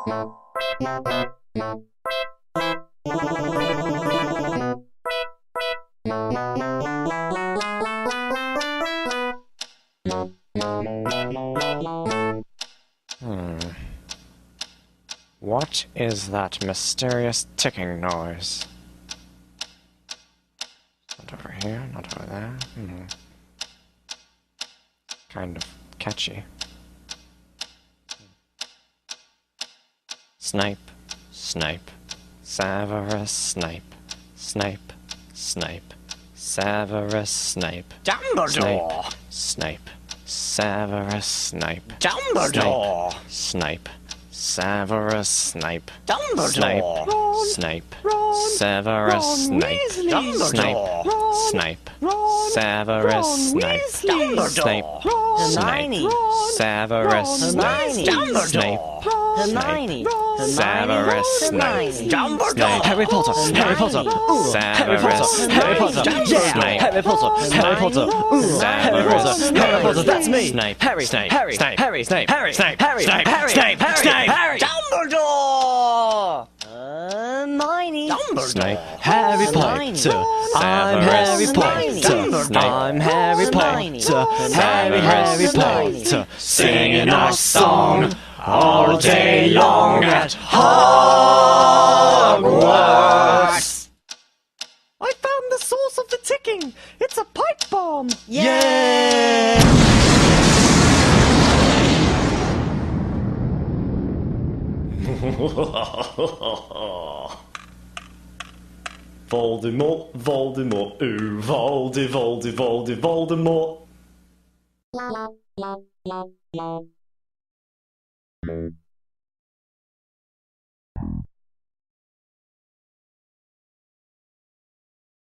What is that mysterious ticking noise? Not over here, not over there. Kind of catchy. Snape, Snape, Severus Snape, Snape, Snape, Severus Snape. Dumbledore! Snape, Severus Snape. Dumbledore! Snape, Severus Snape. Dumbledore! Snape, Severus Snape. Dumbledore! Snape, Severus Snape. Snape, Hermione! Severus Snape. Dumbledore! Hermione! Severus Snape. Dumbledore! Harry Potter! Harry Potter! Harry Potter! Harry Potter! Yeah! Harry Potter! Harry Potter! Harry Potter! Harry Potter! That's me! Snape! Harry! Snape! Harry! Snape! Harry! Snape! Harry! Snape! Harry! Snape! Harry! Snape! Harry! Snape! Harry! Dumbledore! Hermione! Snape! Harry Hermione. Potter! I'm Harry Hermione. Potter! I'm Harry Potter! Harry Potter! Singing our song all day long at Hogwarts! I found the source of the ticking! It's a pipe bomb! Yeah! Voldemort, Voldemort, ooh, Voldemort.